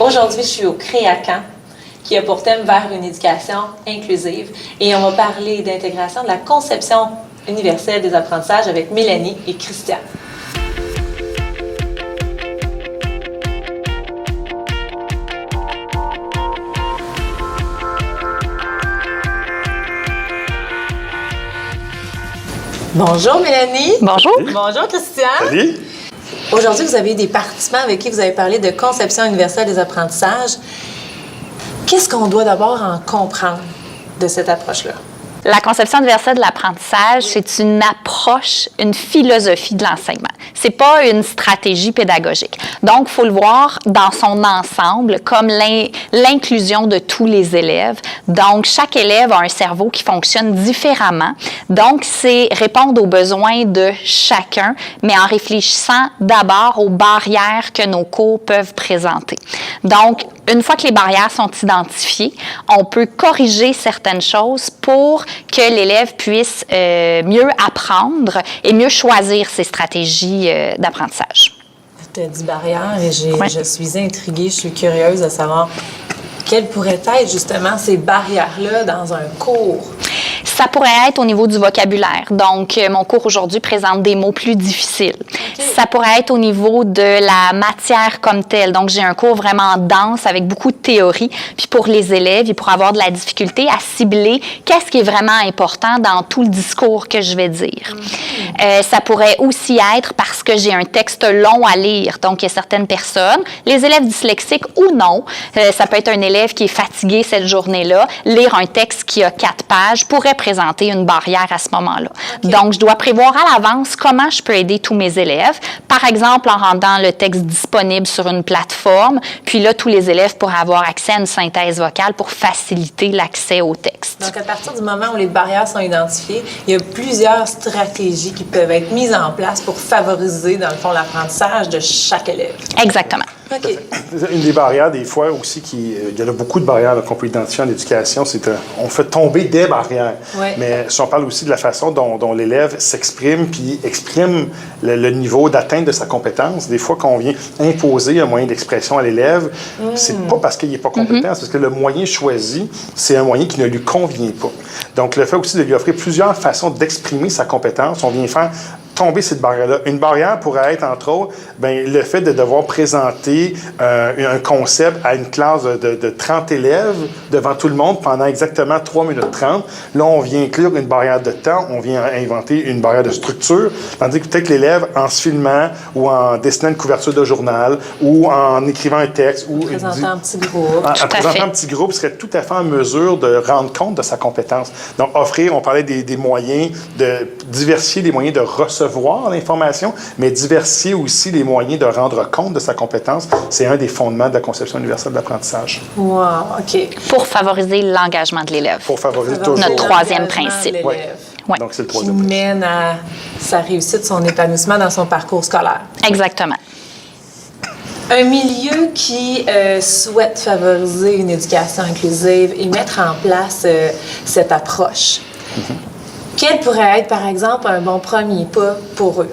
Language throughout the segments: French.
Aujourd'hui, je suis au Créacan, qui a pour thème vers une éducation inclusive. Et on va parler d'intégration de la conception universelle des apprentissages avec Mélanie et Christian. Bonjour Mélanie. Bonjour. Bonjour Christian. Salut. Aujourd'hui, vous avez des participants avec qui vous avez parlé de conception universelle des apprentissages. Qu'est-ce qu'on doit d'abord en comprendre de cette approche-là? La conception universelle de l'apprentissage, c'est une approche, une philosophie de l'enseignement. C'est pas une stratégie pédagogique. Donc, il faut le voir dans son ensemble, comme l'inclusion de tous les élèves. Donc, chaque élève a un cerveau qui fonctionne différemment. Donc, c'est répondre aux besoins de chacun, mais en réfléchissant d'abord aux barrières que nos cours peuvent présenter. Donc, une fois que les barrières sont identifiées, on peut corriger certaines choses pour que l'élève puisse mieux apprendre et mieux choisir ses stratégies d'apprentissage. Tu as dit barrières et je suis intriguée, je suis curieuse de savoir quelles pourraient être justement ces barrières-là dans un cours. Ça pourrait être au niveau du vocabulaire. Donc, mon cours aujourd'hui présente des mots plus difficiles. Okay. Ça pourrait être au niveau de la matière comme telle. Donc, j'ai un cours vraiment dense avec beaucoup de théorie. Puis pour les élèves, ils pourraient avoir de la difficulté à cibler qu'est-ce qui est vraiment important dans tout le discours que je vais dire. Ça pourrait aussi être parce que j'ai un texte long à lire. Donc, il y a certaines personnes, les élèves dyslexiques ou non, ça peut être un élève qui est fatigué cette journée-là, lire un texte qui a 4 pages pourrait présenter une barrière à ce moment-là. Okay. Donc, je dois prévoir à l'avance comment je peux aider tous mes élèves. Par exemple, en rendant le texte disponible sur une plateforme, puis là, tous les élèves pourraient avoir accès à une synthèse vocale pour faciliter l'accès au texte. Donc, à partir du moment où les barrières sont identifiées, il y a plusieurs stratégies qui peuvent être mises en place pour favoriser, dans le fond, l'apprentissage de chaque élève. Exactement. Okay. Une des barrières, des fois aussi, il y en a beaucoup de barrières qu'on peut identifier en éducation, c'est qu'on fait tomber des barrières. Ouais. Mais si on parle aussi de la façon dont l'élève s'exprime, puis exprime le niveau d'atteinte de sa compétence, des fois qu'on vient imposer un moyen d'expression à l'élève, c'est pas parce qu'il n'est pas compétent, c'est parce que le moyen choisi, c'est un moyen qui ne lui convient pas. Donc, le fait aussi de lui offrir plusieurs façons d'exprimer sa compétence, on vient faire tomber cette barrière-là. Une barrière pourrait être, entre autres, le fait de devoir présenter un concept à une classe de 30 élèves devant tout le monde pendant exactement 3 minutes 30. Là, on vient inclure une barrière de temps, on vient inventer une barrière de structure, tandis que peut-être l'élève, en se filmant ou en dessinant une couverture de journal ou en écrivant un texte ou présentant un petit groupe. En présentant un petit groupe, serait tout à fait en mesure de rendre compte de sa compétence. Donc, offrir, on parlait des moyens de diversifier les moyens de recevoir l'information, mais diversifier aussi les moyens de rendre compte de sa compétence. C'est un des fondements de la conception universelle de l'apprentissage. Wow, OK. Pour favoriser l'engagement de l'élève. Pour favoriser toujours. Notre troisième principe. Oui. Ouais. Donc, c'est le troisième principe. Qui mène à sa réussite, son épanouissement dans son parcours scolaire. Exactement. Un milieu qui souhaite favoriser une éducation inclusive et mettre en place cette approche. Quel pourrait être, par exemple, un bon premier pas pour eux?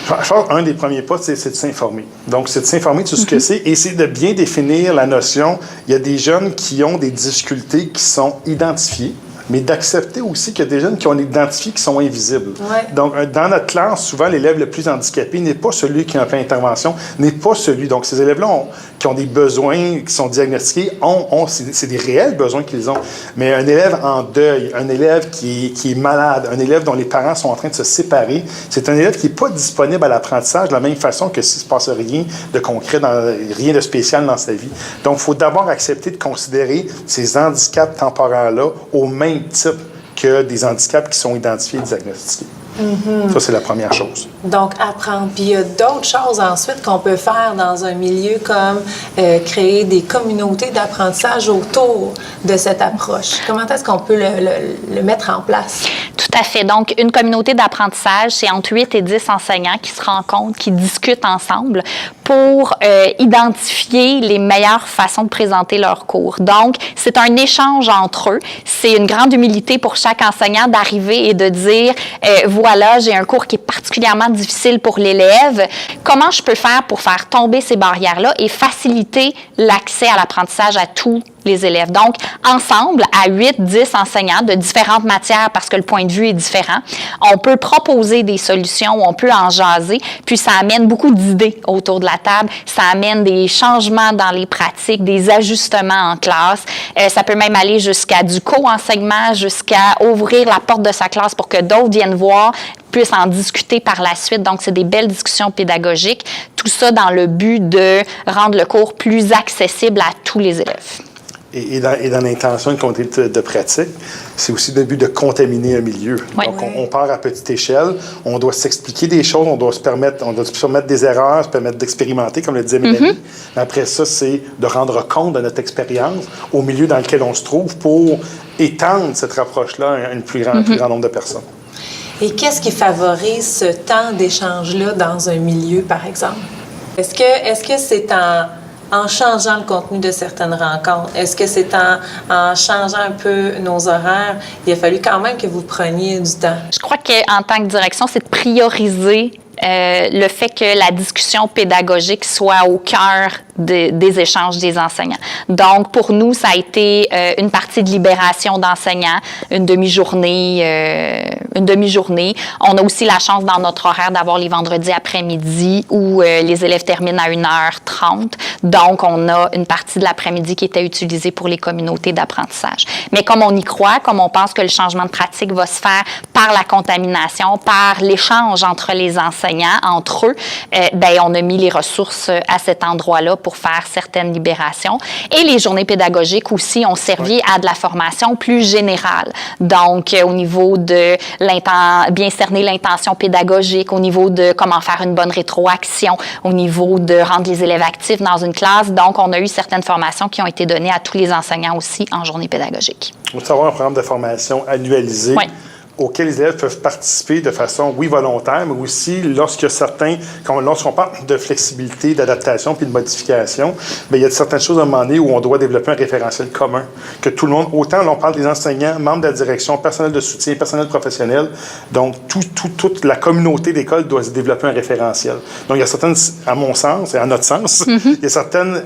Je pense qu'un des premiers pas, c'est de s'informer. Donc, c'est de s'informer de tout ce que c'est et c'est de bien définir la notion. Il y a des jeunes qui ont des difficultés qui sont identifiées, mais d'accepter aussi qu'il y a des jeunes qui ont identifié qui sont invisibles. Ouais. Donc, dans notre classe, souvent, l'élève le plus handicapé n'est pas celui qui a un plan d'intervention, n'est pas celui. Donc, ces élèves-là qui ont des besoins qui sont diagnostiqués, c'est des réels besoins qu'ils ont. Mais un élève en deuil, un élève qui est malade, un élève dont les parents sont en train de se séparer, c'est un élève qui n'est pas disponible à l'apprentissage de la même façon que s'il ne se passe rien de concret, rien de spécial dans sa vie. Donc, il faut d'abord accepter de considérer ces handicaps temporaires-là au même type que des handicaps qui sont identifiés et diagnostiqués. Ça, c'est la première chose. Donc, apprendre. Puis, il y a d'autres choses ensuite qu'on peut faire dans un milieu comme créer des communautés d'apprentissage autour de cette approche. Comment est-ce qu'on peut le mettre en place? Tout à fait. Donc, une communauté d'apprentissage, c'est entre 8 et 10 enseignants qui se rencontrent, qui discutent ensemble pour identifier les meilleures façons de présenter leurs cours. Donc, c'est un échange entre eux. C'est une grande humilité pour chaque enseignant d'arriver et de dire, voilà, j'ai un cours qui est particulièrement difficile pour l'élève. Comment je peux faire pour faire tomber ces barrières-là et faciliter l'accès à l'apprentissage à tous les élèves. Donc, ensemble, à 8-10 enseignants de différentes matières, parce que le point de vue est différent, on peut proposer des solutions, on peut en jaser, puis ça amène beaucoup d'idées autour de la table, ça amène des changements dans les pratiques, des ajustements en classe, ça peut même aller jusqu'à du co-enseignement, jusqu'à ouvrir la porte de sa classe pour que d'autres viennent voir, puissent en discuter par la suite. Donc, c'est des belles discussions pédagogiques, tout ça dans le but de rendre le cours plus accessible à tous les élèves. Et dans l'intention de communauté de pratique, c'est aussi le but de contaminer un milieu. Oui. Donc, on part à petite échelle, on doit s'expliquer des choses, on doit se permettre des erreurs, se permettre d'expérimenter, comme le disait Mélanie. Mais après ça, c'est de rendre compte de notre expérience au milieu dans lequel on se trouve pour étendre cette approche-là à un plus grand nombre de personnes. Et qu'est-ce qui favorise ce temps d'échange-là dans un milieu, par exemple? Est-ce que c'est en changeant le contenu de certaines rencontres? Est-ce que c'est en changeant un peu nos horaires? Il a fallu quand même que vous preniez du temps. Je crois qu'en tant que direction, c'est de prioriser le fait que la discussion pédagogique soit au cœur des échanges des enseignants. Donc, pour nous, ça a été une partie de libération d'enseignants, une demi-journée. On a aussi la chance dans notre horaire d'avoir les vendredis après-midi où les élèves terminent à 1h30. Donc, on a une partie de l'après-midi qui était utilisée pour les communautés d'apprentissage. Mais comme on y croit, comme on pense que le changement de pratique va se faire par la contamination, par l'échange entre les enseignants, entre eux, on a mis les ressources à cet endroit-là pour faire certaines libérations. Et les journées pédagogiques aussi ont servi à de la formation plus générale. Donc, au niveau de bien cerner l'intention pédagogique, au niveau de comment faire une bonne rétroaction, au niveau de rendre les élèves actifs dans une classe. Donc, on a eu certaines formations qui ont été données à tous les enseignants aussi en journée pédagogique. Il faut avoir un programme de formation annualisé. Oui. Auxquels les élèves peuvent participer de façon, oui, volontaire, mais aussi lorsqu'on parle de flexibilité, d'adaptation puis de modification, bien, il y a certaines choses à un moment donné où on doit développer un référentiel commun. Que tout le monde, autant on parle des enseignants, membres de la direction, personnel de soutien, personnel professionnel, donc toute la communauté d'école doit se développer un référentiel. Donc, il y a certaines, à mon sens et à notre sens, il y a certaines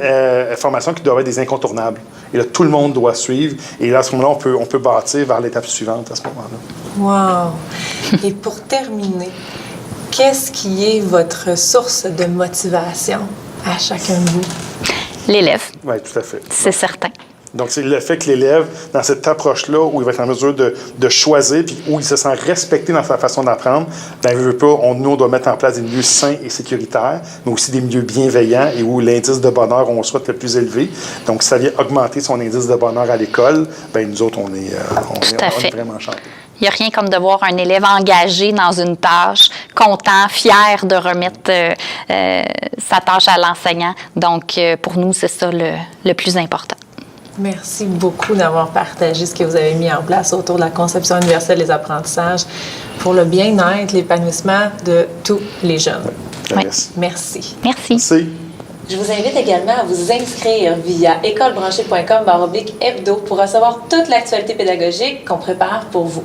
formations qui doivent être des incontournables. Et là, tout le monde doit suivre. Et là, à ce moment-là, on peut bâtir vers l'étape suivante à ce moment-là. Wow! Et pour terminer, qu'est-ce qui est votre source de motivation à chacun de vous? L'élève. Oui, tout à fait. C'est certain. Donc, c'est le fait que l'élève, dans cette approche-là, où il va être en mesure de choisir, puis où il se sent respecté dans sa façon d'apprendre, bien, nous, on doit mettre en place des milieux sains et sécuritaires, mais aussi des milieux bienveillants et où l'indice de bonheur, on souhaite le plus élevé. Donc, si ça vient augmenter son indice de bonheur à l'école, bien, nous autres, on est vraiment chantés. Il n'y a rien comme de voir un élève engagé dans une tâche, content, fier de remettre sa tâche à l'enseignant. Donc, pour nous, c'est ça le plus important. Merci beaucoup d'avoir partagé ce que vous avez mis en place autour de la conception universelle des apprentissages pour le bien-être, l'épanouissement de tous les jeunes. Oui. Merci. Merci. Merci. Je vous invite également à vous inscrire via écolebranchée.com/hebdo pour recevoir toute l'actualité pédagogique qu'on prépare pour vous.